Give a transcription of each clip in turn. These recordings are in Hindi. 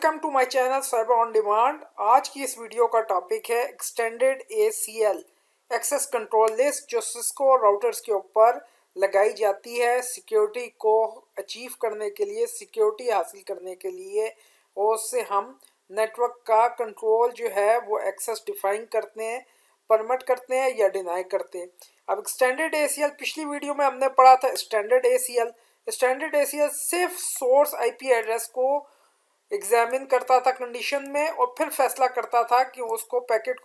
Welcome to my channel cyber on demand. आज की इस वीडियो का टॉपिक है extended ACL access control list, जो सिस्को राउटर्स के ऊपर लगाई जाती है सिक्योरिटी को अचीव करने के लिए, सिक्योरिटी हासिल करने के लिए, और उससे हम नेटवर्क का कंट्रोल जो है वो एक्सेस डिफाइन करते हैं, परमिट करते हैं या डिनाई करते हैं। अब एक्सटेंडेड ACL पिछली वीडियो में हमने पढ़ा था। स्टैंडर्ड ACL सिर्फ सोर्स IP एड्रेस को एग्जामिन करता था कंडीशन में, और फिर फैसला करता था कि उसको पैकेट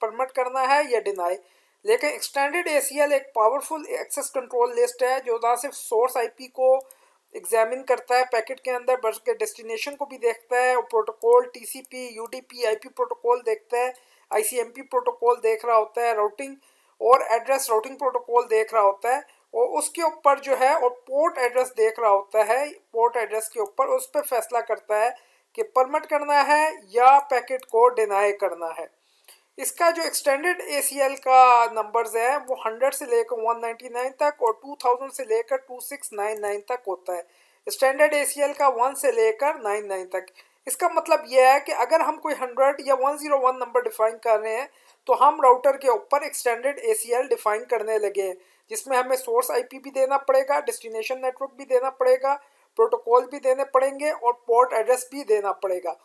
परमिट करना है या डिनाई। लेकिन एक्सटेंडेड ACL एक पावरफुल एक्सेस कंट्रोल लिस्ट है जो ना सिर्फ सोर्स IP को एग्जामिन करता है पैकेट के अंदर, बल्कि डेस्टिनेशन को भी देखता है, और protocol TCP UDP IP protocol देखता है, ICMP प्रोटोकॉल देख रहा होता है, राउटिंग और एड्रेस राउटिंग प्रोटोकॉल देख रहा होता है, और उसके ऊपर जो है और पोर्ट एड्रेस देख रहा होता है। पोर्ट एड्रेस के ऊपर उस पर फैसला करता है कि परमिट करना है या पैकेट को डिनाई करना है। इसका जो एक्सटेंडेड ACL का नंबर्स है वो 100 से लेकर 199 तक और 2000 से लेकर 2699 तक होता है। स्टैंडर्ड ACL का 1 से लेकर 99 तक। इसका मतलब यह है कि अगर हम कोई 100 या 101 नंबर डिफाइन कर रहे हैं तो हम राउटर के ऊपर एक्सटेंडेड ACL डिफाइन करने लगे हैं, जिसमें हमें सोर्स IP भी देना पड़ेगा, डेस्टिनेशन नेटवर्क भी देना पड़ेगा, प्रोटोकॉल भी देने पड़ेंगे और पोर्ट एड्रेस भी देना पड़ेगा।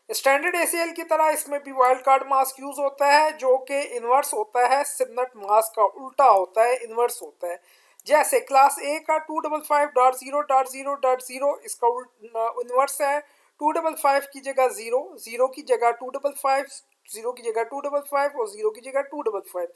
स्टैंडर्ड ACL की तरह इसमें भी वाइल्ड कार्ड मास्क यूज होता है, जो कि इन्वर्स होता है सिमनेट मास्क का, उल्टा होता है, इन्वर्स होता है। जैसे क्लास A का 255.0.0.0 इसका इन्वर्स है 255 की जगह 0, 0 की जगह 255, 0 की जगह 255 और 0 की जगह 255।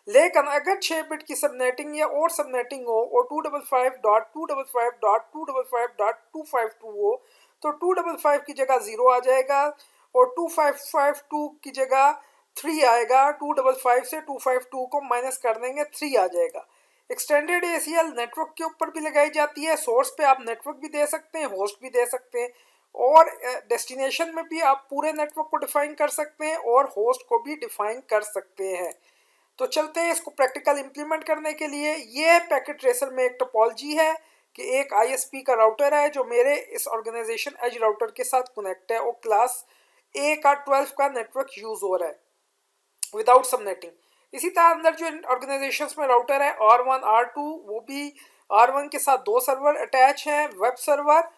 लेकिन अगर 6 बिट की सबनेटिंग या और सबनेटिंग हो और 255.255.255.252 हो तो 255 की जगह 0 आ जाएगा और 2552 की जगह 3 आएगा। 255 से 252 को माइनस कर देंगे, 3 आ जाएगा। एक्सटेंडेड ACL नेटवर्क के ऊपर भी लगाई जाती है। सोर्स पे आप नेटवर्क भी दे सकते हैं, होस्ट भी दे सकते हैं, और डेस्टिनेशन में भी आप पूरे नेटवर्क को डिफाइन कर सकते हैं और होस्ट को भी डिफाइन कर सकते हैं। तो चलते हैं इसको प्रैक्टिकल इंप्लीमेंट करने के लिए। ये पैकेट ट्रेसर में एक टोपोलॉजी है कि एक ISP का राउटर है जो मेरे इस ऑर्गेनाइजेशन एज राउटर के साथ कनेक्ट है, और क्लास A का 12 का नेटवर्क यूज हो रहा है विदाउट सबनेटिंग। इसी तरह अंदर जो ऑर्गेनाइजेशंस में राउटर है R1 R2, वो भी R1 के साथ 2 सर्वर अटैच हैं, वेब सर्वर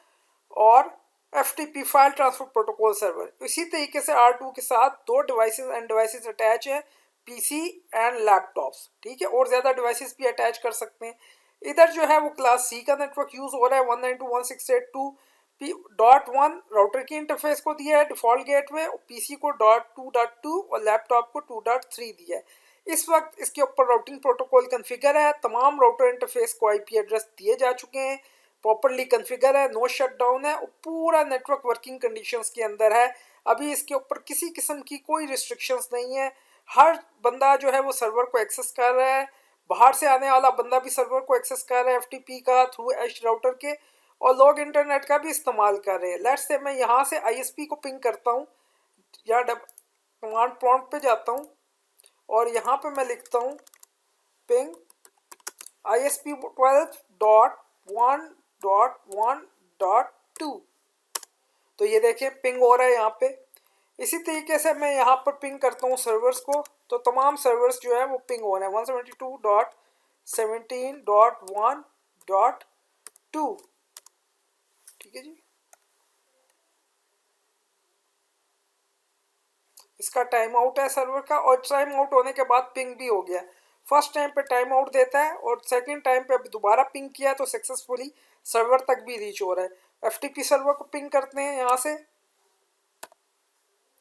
और FTP file transfer protocol server. इसी तरीके से R2 के साथ 2 डिवाइसेस अटैच हैं, PC एंड लैपटॉप्स, ठीक है, और ज़्यादा डिवाइसेस भी अटैच कर सकते हैं। इधर जो है वो क्लास C का नेटवर्क यूज़ हो रहा है, 192.168.2.1 राउटर की इंटरफेस को दिया है डिफ़ॉल्ट गेटवे, और PC को .2.2 और लैपटॉप को 2.3 दिया है। इस वक्त इसके ऊपर राउटिंग प्रोटोकॉल कन्फिगर है, तमाम राउटर इंटरफेस को IP एड्रेस दिए जा चुके हैं, प्रॉपरली कन्फिगर है, नो शटडाउन है, और पूरा नेटवर्क वर्किंग कंडीशंस के अंदर है। अभी इसके ऊपर किसी किस्म की कोई रिस्ट्रिक्शंस नहीं है। हर बंदा जो है वो सर्वर को एक्सेस कर रहा है, बाहर से आने वाला बंदा भी सर्वर को एक्सेस कर रहा है FTP का थ्रू एज राउटर के, और लोग इंटरनेट का भी इस्तेमाल कर रहे हैं। लेट्स से मैं यहाँ से ISP को पिंग करता हूँ या कमांड प्रॉम्प्ट पे जाता हूँ और यहाँ पे मैं लिखता हूँ पिंग ISP12.1.1.2। तो ये देखिए पिंग हो रहा है यहाँ पे। इसी तरीके से मैं यहाँ पर पिंग करता हूँ सर्वर्स को, तो तमाम सर्वर्स जो है वो पिंग हो रहे हैं 172.17.1.2। ठीक है जी, इसका टाइम आउट है सर्वर का, और टाइम आउट होने के बाद पिंग भी हो गया। फर्स्ट टाइम पे टाइम आउट देता है और सेकंड टाइम पे अभी दोबारा पिंग किया तो सक्सेसफुली सर्वर तक भी रीच हो रहा है। FTP सर्वर को पिंग करते हैं यहाँ से,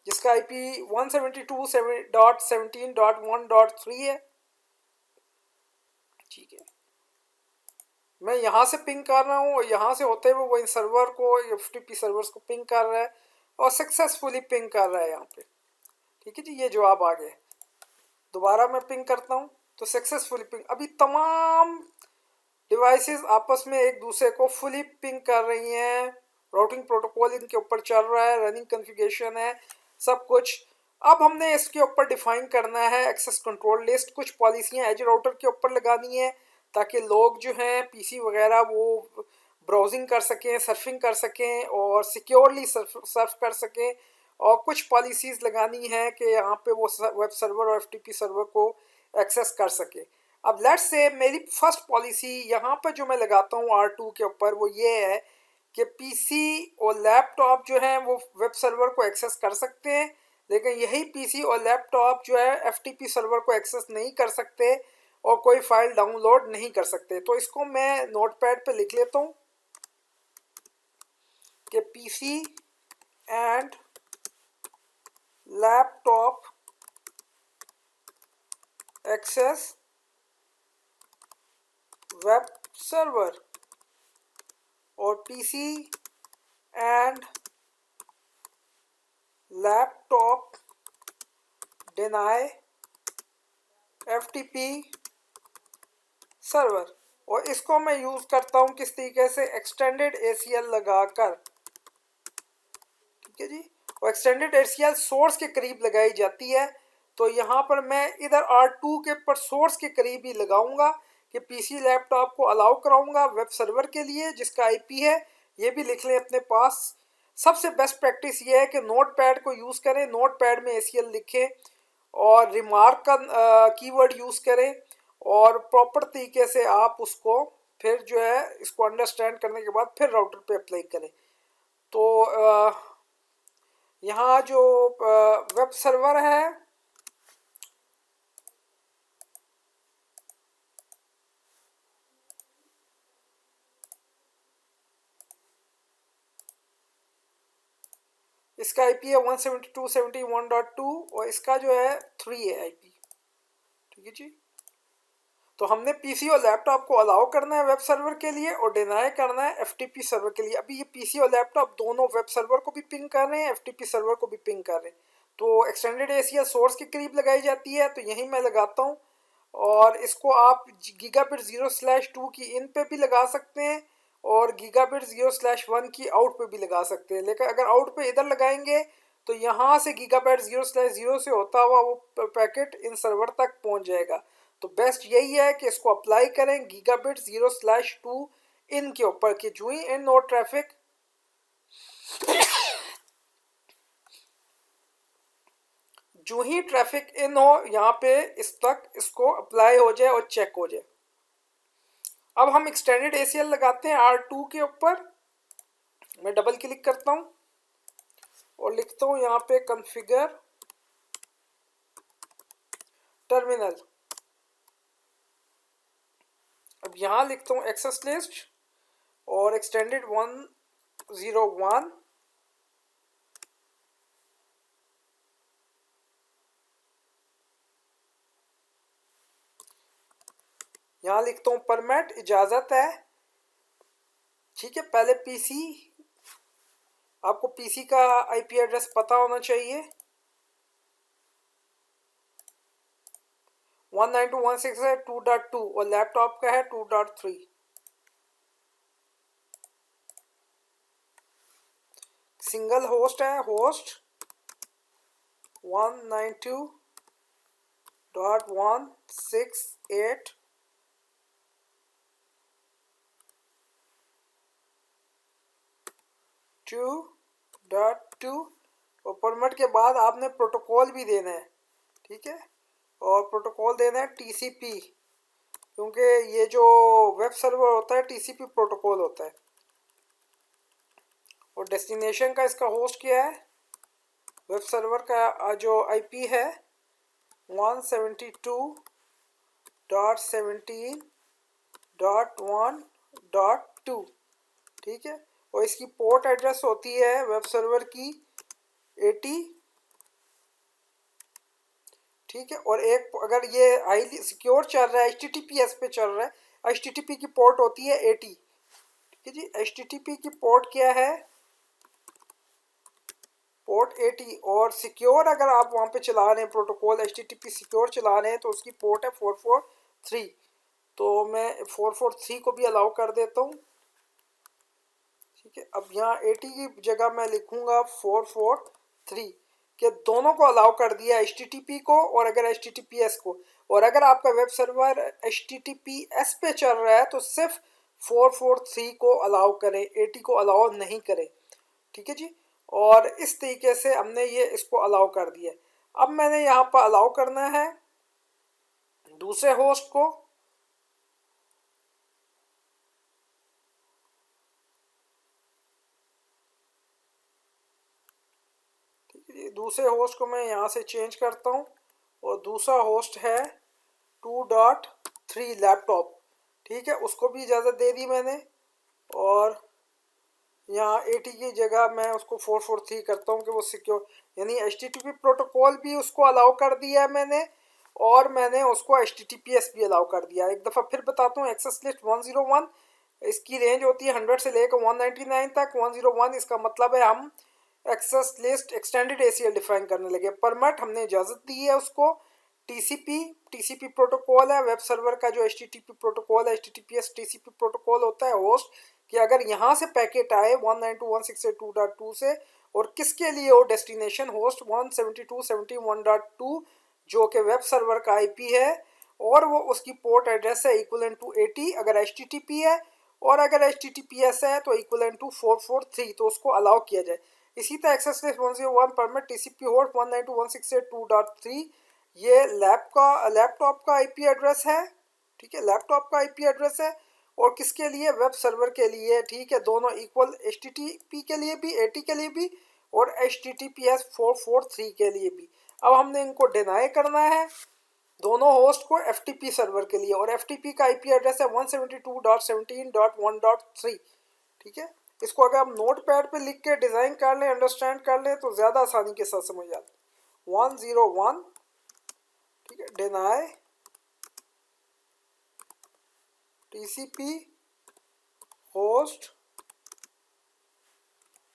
जिसका IP 172.17.1.3 है। ठीक है, मैं यहाँ से पिंग कर रहा हूँ और यहाँ से होते हुए वो इन सर्वर को FTP सर्वर्स को पिंग कर रहा है और सक्सेसफुली पिंग कर रहा है यहाँ पे। ठीक है जी, ये जवाब आ गया। दोबारा मैं पिंग करता हूँ तो सक्सेसफुली पिंग। अभी तमाम डिवाइसेस आपस में एक दूसरे को फुली पिंग कर रही हैं, राउटिंग प्रोटोकॉल इनके ऊपर चल रहा है, रनिंग कॉन्फ़िगरेशन है, सब कुछ। अब हमने इसके ऊपर डिफाइन करना है एक्सेस कंट्रोल लिस्ट, कुछ पॉलिसियाँ एज राउटर के ऊपर लगानी है ताकि लोग जो हैं PC वगैरह वो ब्राउजिंग कर सकें, सर्फिंग कर सकें और सिक्योरली सर्फ कर सकें। और कुछ पॉलिसीज़ लगानी है कि यहाँ पे वो वेब सर्वर और एफटीपी सर्वर को एक्सेस कर सके। अब लेट्स से मेरी फर्स्ट पॉलिसी यहाँ पर जो मैं लगाता हूँ R2 के ऊपर वो ये है कि पीसी और लैपटॉप जो हैं वो वेब सर्वर को एक्सेस कर सकते हैं, लेकिन यही पीसी और लैपटॉप जो है एफटीपी सर्वर को एक्सेस नहीं कर सकते और कोई फाइल डाउनलोड नहीं कर सकते। तो इसको मैं नोटपैड पे लिख लेता हूँ कि PC and laptop access web server और PC and laptop deny FTP server. और इसको मैं यूज़ करता हूँ किस तरीके से, एक्सटेंडेड ACL लगाकर, ठीक है जी। और एक्सटेंडेड ACL सोर्स के करीब लगाई जाती है। तो यहाँ पर मैं इधर R2 के पर सोर्स के करीब ही लगाऊंगा कि पीसी लैपटॉप को अलाउ कराऊंगा वेब सर्वर के लिए जिसका आईपी है, ये भी लिख लें अपने पास। सबसे बेस्ट प्रैक्टिस ये है कि नोटपैड को यूज़ करें, नोटपैड में ACL लिखें और रिमार्क का कीवर्ड यूज़ करें और प्रॉपर तरीके से आप उसको फिर जो है इसको अंडरस्टैंड करने के बाद फिर राउटर पे अप्लाई करें। तो यहाँ जो वेब सर्वर है इसका आईपी है 172.71.2 और इसका जो है 3 है आईपी, ठीक है जी। तो हमने पीसी और लैपटॉप को अलाउ करना है वेब सर्वर के लिए और डिनाई करना है एफटीपी सर्वर के लिए। अभी ये पीसी और लैपटॉप दोनों वेब सर्वर को भी पिंग कर रहे हैं, एफटीपी सर्वर को भी पिंग कर रहे हैं। तो एक्सटेंडेड ACL सोर्स के करीब लगाई जाती है, तो यहीं मैं लगाता हूँ। और इसको आप गीगाबिट 0/2 की इन पे भी लगा सकते हैं और गीगाबिट 0/1 की आउट पे भी लगा सकते हैं। लेकिन अगर आउट पे इधर लगाएंगे तो यहाँ से गीगाबाइट 0/0 से होता हुआ वो पैकेट इन सर्वर तक पहुँच जाएगा। तो बेस्ट यही है कि इसको अप्लाई करें गीगाबिट 0/2 इन के ऊपर कि जो ही इन नो ट्रैफिक जो ही ट्रैफिक इन हो यहाँ पे इस तक इसको अप्लाई हो जाए और चेक हो जाए। अब हम एक्सटेंडेड ACL लगाते हैं R2 के ऊपर। मैं डबल क्लिक करता हूँ और लिखता हूँ यहाँ पे कॉन्फ़िगर टर्मिनल। अब यहाँ लिखता हूँ एक्सेस लिस्ट और एक्सटेंडेड 101 यहाँ लिखता हूँ परमिट इजाज़त है, ठीक है। पहले पीसी, आपको पीसी का आईपी एड्रेस पता होना चाहिए 192.168 है 2.2 और लैपटॉप का है 2.3। सिंगल होस्ट है, होस्ट 192.168 2.2 और परमिट के बाद आपने प्रोटोकॉल भी देना है, ठीक है। और प्रोटोकॉल देना है TCP, क्योंकि ये जो वेब सर्वर होता है TCP प्रोटोकॉल होता है। और डेस्टिनेशन का इसका होस्ट क्या है, वेब सर्वर का जो आईपी है 172.17.1.2, ठीक है। और इसकी पोर्ट एड्रेस होती है वेब सर्वर की 80, ठीक है। और एक अगर ये हाईली सिक्योर चल रहा है HTTPS पे चल रहा है, HTTP की पोर्ट होती है 80, ठीक है जी। HTTP की पोर्ट क्या है, पोर्ट 80। और सिक्योर अगर आप वहाँ पे चला रहे हैं प्रोटोकॉल HTTP सिक्योर चला रहे हैं तो उसकी पोर्ट है 443। तो मैं 443 को भी अलाउ कर देता हूँ, ठीक है। अब यहाँ 80 की जगह मैं लिखूँगा 443 कि दोनों को अलाउ कर दिया HTTP को और अगर HTTPS को। और अगर आपका वेब सर्वर HTTPS पे चल रहा है तो सिर्फ 443 को अलाउ करें, 80 को अलाउ नहीं करें। ठीक है जी। और इस तरीके से हमने ये इसको अलाउ कर दिया। अब मैंने यहाँ पर अलाउ करना है दूसरे होस्ट को। ठीक है जी, दूसरे होस्ट को मैं यहाँ से चेंज करता हूँ और दूसरा होस्ट है 2.3 लैपटॉप। ठीक है, उसको भी इजाज़त दे दी मैंने और यहाँ 80 की जगह मैं उसको 443 करता हूँ कि वो सिक्योर, यानी HTTP प्रोटोकॉल भी उसको अलाउ कर दिया है मैंने और मैंने उसको HTTPS भी अलाउ कर दिया। एक दफ़ा फिर बताता हूँ, एक्सेस लिस्ट 101 इसकी रेंज होती है 100 से लेकर 199 तक। 101 इसका मतलब है हम access list extended ACL define करने लगे। परमिट हमने इजाज़त दी है उसको। TCP प्रोटोकॉल है वेब सर्वर का, जो HTTP प्रोटोकॉल है HTTPS TCP प्रोटोकॉल होता है होस्ट, कि अगर यहाँ से पैकेट आए 192.168.2.2 से और किसके लिए हो, डेस्टिनेशन होस्ट 172.71.2 जो कि वेब सर्वर का IP है और वो उसकी पोर्ट एड्रेस है इक्वलेंट टू 80 अगर HTTP है, और अगर HTTPS है तो इक्वलेंट टू 443, तो उसको अलाउ किया जाए। इसी तरह access list 101 permit TCP host 192.168.2.3 ये लैपटॉप का IP एड्रेस है। ठीक है, लैपटॉप का IP एड्रेस है और किसके लिए, वेब सर्वर के लिए। ठीक है, दोनों इक्वल, HTTP के लिए भी 80 के लिए भी और HTTPS 443 के लिए भी। अब हमने इनको डिनाई करना है दोनों होस्ट को FTP सर्वर के लिए, और FTP का IP एड्रेस है 172.17.1.3। ठीक है, इसको अगर हम नोट पैड पर लिख के डिज़ाइन कर लें, अंडरस्टैंड कर लें तो ज़्यादा आसानी के साथ समझ आता है। 101, ठीक है, डिनाई TCP होस्ट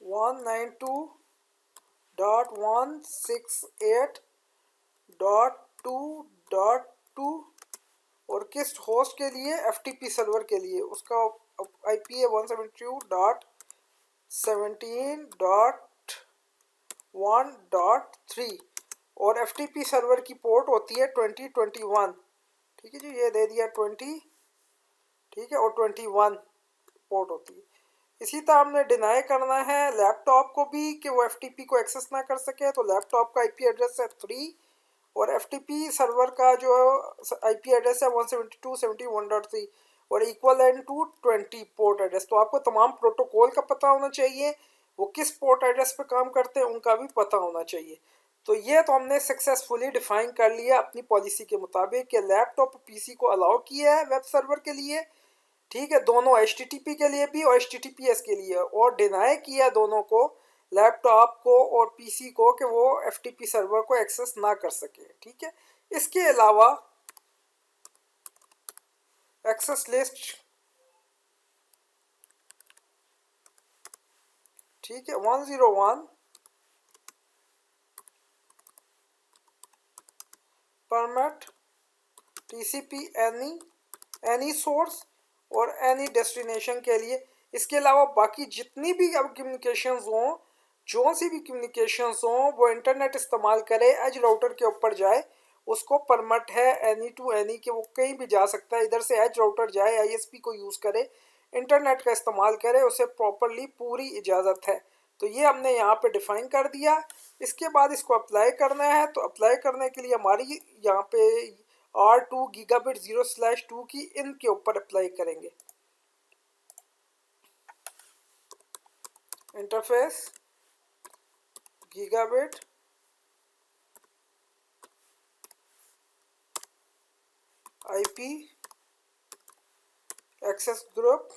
192.168.2.2 और किस होस्ट के लिए, FTP सर्वर के लिए, उसका IP है 172.17.1.3 और FTP सर्वर की पोर्ट होती है 2021। ठीक है जी, ये दे दिया 20, ठीक है, और 21 पोर्ट होती है। इसी तरह हमने डिनाई करना है लैपटॉप को भी कि वो FTP को एक्सेस ना कर सके, तो लैपटॉप का IP एड्रेस है 3 और FTP सर्वर का जो IP एड्रेस है 172.71.3 और इक्वलेंट टू 20 पोर्ट एड्रेस। तो आपको तमाम प्रोटोकॉल का पता होना चाहिए, वो किस पोर्ट एड्रेस पे काम करते हैं उनका भी पता होना चाहिए। तो ये तो हमने सक्सेसफुली डिफाइन कर लिया अपनी पॉलिसी के मुताबिक कि लैपटॉप PC को अलाउ किया है वेब सर्वर के लिए। ठीक है, दोनों HTTP के लिए भी और HTTPS के लिए, और डिनाई किया दोनों को, लैपटॉप को और PC को, कि वो FTP सर्वर को एक्सेस ना कर सके। ठीक है, इसके अलावा एक्सेस लिस्ट, ठीक है, 101 परमिट TCP एनी सोर्स और एनी डेस्टिनेशन के लिए। इसके अलावा बाकी जितनी भी अब कम्युनिकेशंस हों, जो सी भी कम्युनिकेशंस हों, वो इंटरनेट इस्तेमाल करे, एज राउटर के ऊपर जाए, उसको परमिट है एनी टू एनी के वो कहीं भी जा सकता है। इधर से एज राउटर जाए, ISP को यूज़ करे, इंटरनेट का इस्तेमाल करे, उसे प्रॉपरली पूरी इजाज़त है। तो ये हमने यहाँ पे डिफ़ाइन कर दिया। इसके बाद इसको अप्लाई करना है, तो अप्लाई करने के लिए हमारी यहाँ पे R2 गीगाबिट 0/2 की इन के ऊपर अप्लाई करेंगे। Interface gigabit IP access group,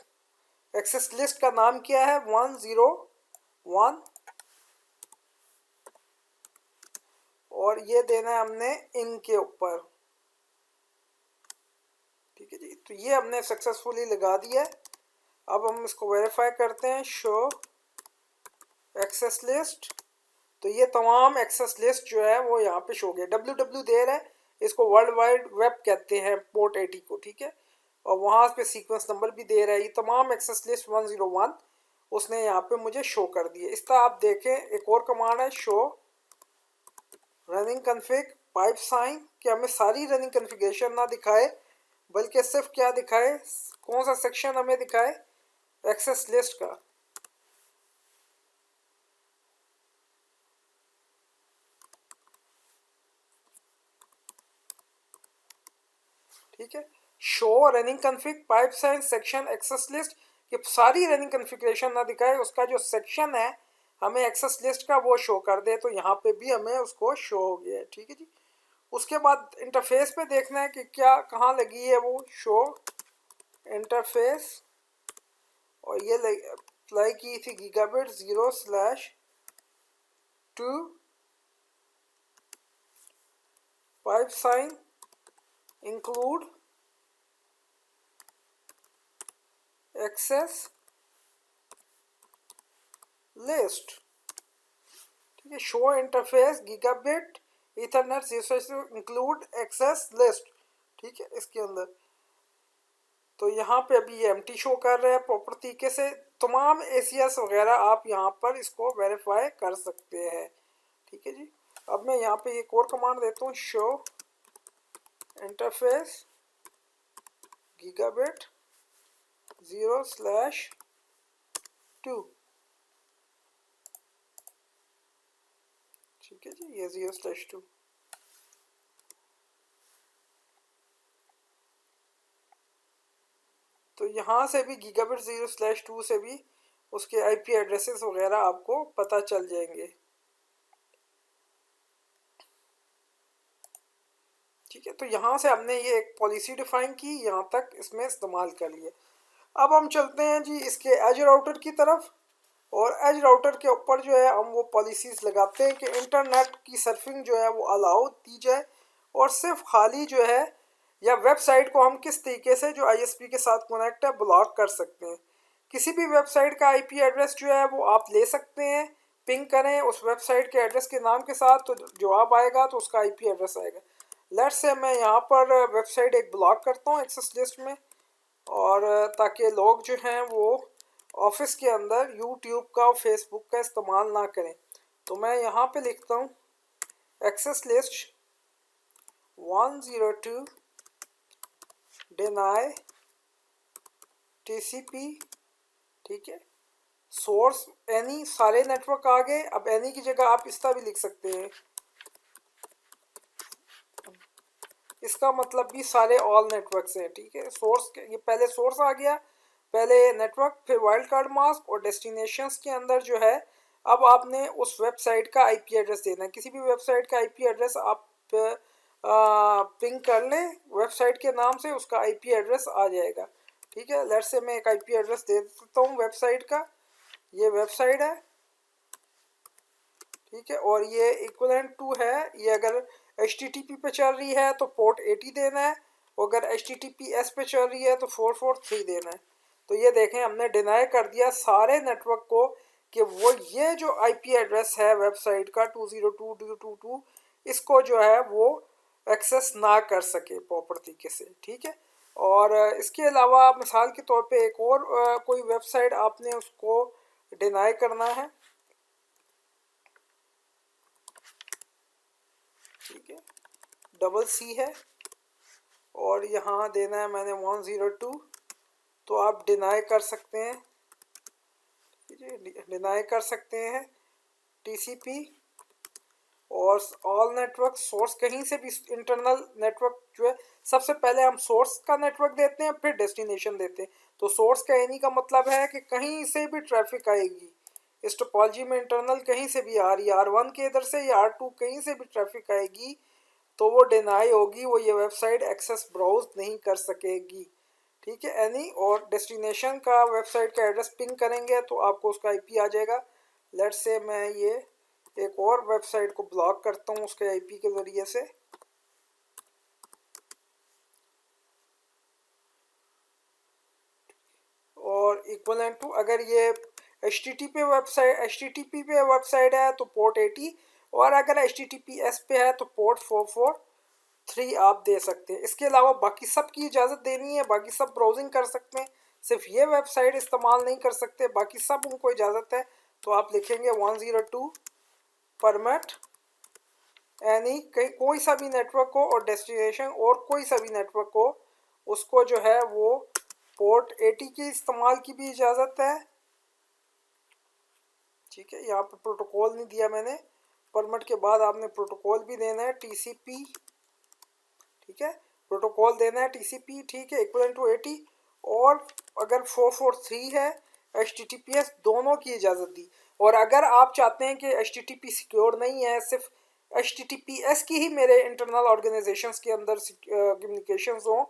access list का नाम क्या है 101 और ये देना है हमने इन के ऊपर। ठीक है जी, तो ये हमने सक्सेसफुली लगा दिया है। अब हम इसको वेरीफाई करते हैं, शो एक्सेस लिस्ट। तो ये तमाम एक्सेस लिस्ट जो है वो यहाँ पे शो गया। www दे रहा है, इसको वर्ल्ड वाइड वेब कहते हैं पोर्ट 80 को। ठीक है, और वहाँ पे सीक्वेंस नंबर भी दे रहा है। ये तमाम एक्सेस लिस्ट 101 उसने यहाँ पे मुझे शो कर दिए। इस तरह आप देखें, एक और कमांड है show running config pipe sign, कि हमें सारी रनिंग कन्फिगरेशन ना दिखाए बल्कि सिर्फ क्या दिखाए, कौन सा सेक्शन हमें दिखाए एक्सेस लिस्ट का। ठीक है, show running config pipe size section access list, ये सारी रनिंग कन्फिग्रेशन ना दिखाए, उसका जो सेक्शन है हमें एक्सेस लिस्ट का वो शो कर दे। तो यहाँ पे भी हमें उसको शो हो गया है। ठीक है जी, उसके बाद इंटरफेस पे देखना है कि क्या कहाँ लगी है वो शो इंटरफेस, और ये अप्लाई की थी gigabit 0/2 pipe sign include access list. ठीक है, show interface gigabit ethernet 0/2 include access list. ठीक है, इसके अंदर तो यहाँ पे अभी ये एम्प्टी शो कर रहा है प्रॉपर तरीके से। तमाम एसीएस वगैरह आप यहाँ पर इसको वेरीफाई कर सकते हैं। ठीक है जी, अब मैं यहाँ पे एक और कमांड देता हूँ, शो इंटरफेस गीगाबिट 0/2। ठीक है जी, ये 0/2। तो यहाँ से भी गीगाबिट 0/2 से भी उसके आईपी एड्रेसेस वगैरह आपको पता चल जाएंगे। ठीक है, तो यहाँ से हमने ये एक पॉलिसी डिफाइन की, यहाँ तक इसमें इस्तेमाल कर लिए। अब हम चलते हैं जी इसके एज राउटर की तरफ, और एज राउटर के ऊपर जो है हम वो पॉलिसीज़ लगाते हैं कि इंटरनेट की सर्फिंग जो है वो अलाउ दी जाए, और सिर्फ खाली जो है या वेबसाइट को हम किस तरीके से जो आईएसपी के साथ कनेक्ट है ब्लॉक कर सकते हैं। किसी भी वेबसाइट का आईपी एड्रेस जो है वो आप ले सकते हैं, पिंग करें उस वेबसाइट के एड्रेस के नाम के साथ, तो जवाब आएगा तो उसका आईपी एड्रेस आएगा। लेट्स से मैं यहाँ पर वेबसाइट एक ब्लॉक करता हूँ एक्सेस लिस्ट में, और ताकि लोग जो हैं वो ऑफिस के अंदर यूट्यूब का और फेसबुक का इस्तेमाल ना करें। तो मैं यहाँ पे लिखता हूँ एक्सेस लिस्ट 102 डिनाई टीसीपी। ठीक है, सोर्स एनी, सारे नेटवर्क आ गए। अब एनी की जगह आप इस तरह भी लिख सकते हैं, इसका मतलब भी सारे ऑल नेटवर्क्स हैं। ठीक है, सोर्स ये पहले सोर्स आ गया, पहले नेटवर्क, फिर वाइल्ड कार्ड मास्क, और डेस्टिनेशंस के अंदर जो है अब आपने उस वेबसाइट का आईपी एड्रेस देना है। किसी भी वेबसाइट का आईपी एड्रेस आप पिंग कर लें वेबसाइट के नाम से, उसका आईपी एड्रेस आ जाएगा। ठीक है, लेट्स से मैं एक आईपी एड्रेस दे देता हूँ वेबसाइट का, ये वेबसाइट है। ठीक है, और ये इक्वलेंट टू है, ये अगर HTTP पे चल रही है तो पोर्ट 80 देना है, और अगर HTTPS पे चल रही है तो 443 देना है। तो ये देखें हमने डिनाई कर दिया सारे नेटवर्क को कि वो ये जो आईपी एड्रेस है वेबसाइट का 202.222, इसको जो है वो एक्सेस ना कर सके प्रॉपर तरीके से। ठीक है, और इसके अलावा मिसाल के तौर पे एक और कोई वेबसाइट आपने उसको डिनाई करना है। ठीक है, CC है, और यहाँ देना है मैंने 102, तो आप डिनाई कर सकते हैं। डिनाई कर सकते हैं TCP और ऑल नेटवर्क सोर्स, कहीं से भी इंटरनल नेटवर्क जो है, सबसे पहले हम सोर्स का नेटवर्क देते हैं फिर डेस्टिनेशन देते हैं। तो सोर्स का यानी का मतलब है कि कहीं से भी ट्रैफिक आएगी इस टोपोलॉजी में, इंटरनल कहीं से भी आ रही है, R1 के इधर से या R2 कहीं से भी ट्रैफिक आएगी तो वो डिनाई होगी, वो ये वेबसाइट एक्सेस ब्राउज नहीं कर सकेगी। ठीक है, एनी और डेस्टिनेशन का वेबसाइट का एड्रेस पिंग करेंगे तो आपको उसका आईपी आ जाएगा। लेट्स से मैं ये एक और वेबसाइट को ब्लॉक करता हूँ उसके आईपी के ज़रिए से। और इक्वलेंट टू, अगर ये HTTP पे वेबसाइट है तो पोर्ट 80, और अगर HTTPS पे है तो पोर्ट 443 आप दे सकते हैं। इसके अलावा बाकी सब की इजाज़त देनी है, बाकी सब ब्राउजिंग कर सकते हैं, सिर्फ ये वेबसाइट इस्तेमाल नहीं कर सकते, बाकी सब उनको इजाज़त है। तो आप लिखेंगे 102 परमिट एनी, कहीं कोई सा भी नेटवर्क हो और डेस्टिनेशन और कोई सा भी नेटवर्क हो उसको जो है वो पोर्ट 80 के इस्तेमाल की भी इजाज़त है। ठीक है, यहाँ पे प्रोटोकॉल नहीं दिया मैंने। परमिट के बाद आपने प्रोटोकॉल भी देना है टीसीपी। ठीक है, प्रोटोकॉल देना है टीसीपी। ठीक है, इक्वल टू 80। और अगर 443 है HTTPS दोनों की इजाज़त दी। और अगर आप चाहते हैं कि HTTP सिक्योर नहीं है, सिर्फ HTTPS की ही मेरे इंटरनल ऑर्गेनाइजेशंस के अंदर कम्युनिकेशंस हों,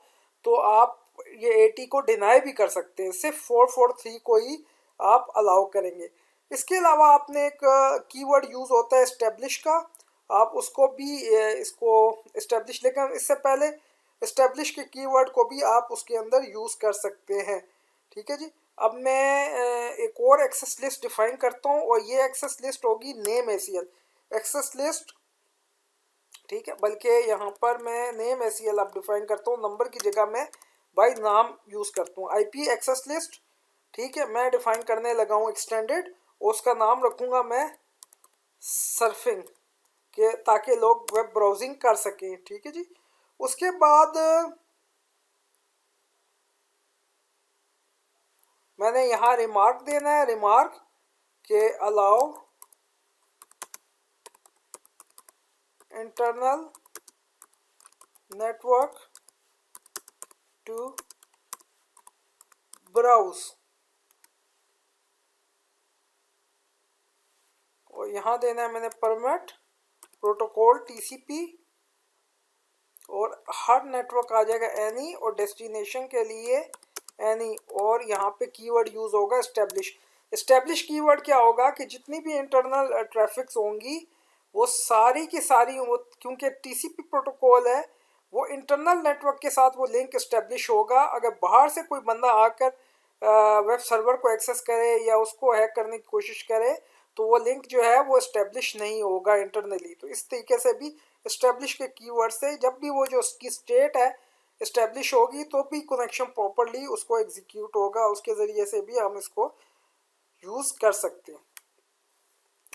तो आप ये 80 को डिनाई भी कर सकते हैं, सिर्फ 443 को ही आप अलाउ करेंगे। इसके अलावा आपने एक कीवर्ड यूज़ होता है इस्टेब्लिश का, आप उसको भी इसको इस्टेब्लिश, लेकिन इससे पहले इस्टेब्लिश के कीवर्ड को भी आप उसके अंदर यूज़ कर सकते हैं। ठीक है जी। अब मैं एक और एक्सेस लिस्ट डिफाइन करता हूँ, और ये एक्सेस लिस्ट होगी नेम ACL एक्सेस लिस्ट। ठीक है, बल्कि यहाँ पर मैं नेम ACL अब डिफाइन करता हूँ, नंबर की जगह मैं बाय नाम यूज़ करता हूँ। IP access list. ठीक है, मैं डिफाइन करने लगा हूँ एक्सटेंडेड, और उसका नाम रखूँगा मैं सर्फिंग के, ताकि लोग वेब ब्राउजिंग कर सकें। ठीक है जी। उसके बाद मैंने यहाँ रिमार्क देना है, रिमार्क के allow internal network to browse, और यहाँ देना है मैंने परमिट प्रोटोकॉल TCP, और हर नेटवर्क आ जाएगा एनी, और डेस्टिनेशन के लिए एनी, और यहाँ पे कीवर्ड यूज़ होगा एस्टेब्लिश। एस्टेब्लिश कीवर्ड क्या होगा कि जितनी भी इंटरनल ट्रैफिक्स होंगी वो सारी की सारी, वो क्योंकि TCP प्रोटोकॉल है, वो इंटरनल नेटवर्क के साथ वो लिंक एस्टेब्लिश होगा। अगर बाहर से कोई बंदा आकर वेब सर्वर को एक्सेस करे या उसको हैक करने की कोशिश करे, तो वो लिंक जो है वो एस्टेब्लिश नहीं होगा इंटरनली। तो इस तरीके से भी इस्टेब्लिश के कीवर्ड से जब भी वो जो उसकी स्टेट है इस्टेब्लिश होगी, तो भी कनेक्शन प्रॉपरली उसको एग्जीक्यूट होगा, उसके ज़रिए से भी हम इसको यूज़ कर सकते हैं।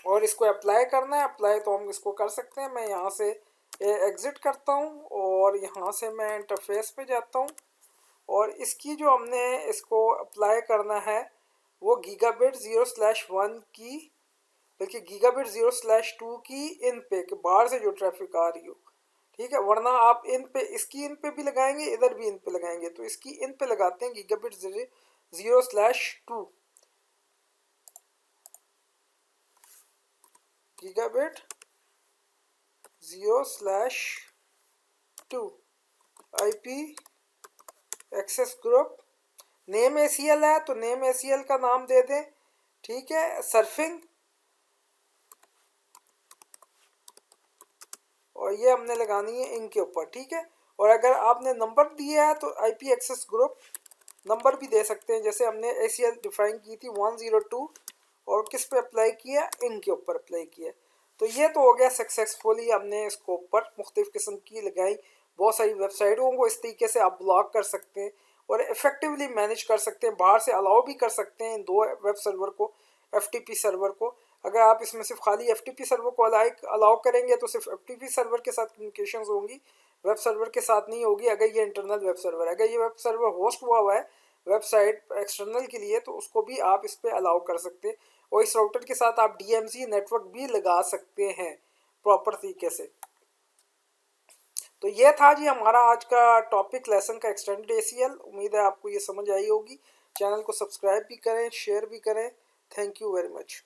और इसको अप्लाई करना है, अप्लाई तो हम इसको कर सकते हैं। मैं यहाँ से एग्ज़िट करता हूँ, और यहाँ से मैं इंटरफेस पे जाता हूँ, और इसकी जो हमने इसको अप्लाई करना है वो गीगाबिट 0/1 की, बल्कि गीगाबिट 0/2 की इन पे, कि बाहर से जो ट्रैफिक आ रही हो। ठीक है, वरना आप इन पे, इसकी इन पे भी लगाएंगे, इधर भी इन पे लगाएंगे, तो इसकी इन पे लगाते हैं gigabit 0/2, gigabit 0/2 IP access group. Name ACL है तो नेम ACL का नाम दे दें। ठीक है, सर्फिंग, और ये हमने लगानी है इनके ऊपर। ठीक है, और अगर आपने नंबर दिया है तो IP एक्सेस ग्रुप नंबर भी दे सकते हैं, जैसे हमने ACL डिफाइन की थी 102, और किस पे अप्लाई किया, इनके ऊपर अप्लाई किया। तो ये तो हो गया सक्सेसफुली, हमने इसको ऊपर मुख्तलिफ किस्म की लगाई। बहुत सारी वेबसाइटों को इस तरीके से आप ब्लॉक कर सकते हैं और इफेक्टिवली मैनेज कर सकते हैं। बाहर से अलाउ भी कर सकते हैं दो वेब सर्वर को, FTP सर्वर को। अगर आप इसमें सिर्फ खाली FTP सर्वर को अलाउ करेंगे तो सिर्फ FTP सर्वर के साथ कम्युनिकेशंस होंगी, वेब सर्वर के साथ नहीं होगी। अगर ये इंटरनल वेब सर्वर है, अगर ये वेब सर्वर होस्ट हुआ है वेबसाइट एक्सटर्नल के लिए, तो उसको भी आप इस पर अलाउ कर सकते हैं। और इस राउटर के साथ आप DMZ नेटवर्क भी लगा सकते हैं प्रॉपर तरीके से। तो ये था जी हमारा आज का टॉपिक लेसन का एक्सटेंडेड ACL। उम्मीद है आपको ये समझ आई होगी। चैनल को सब्सक्राइब भी करें, शेयर भी करें। Thank you very much.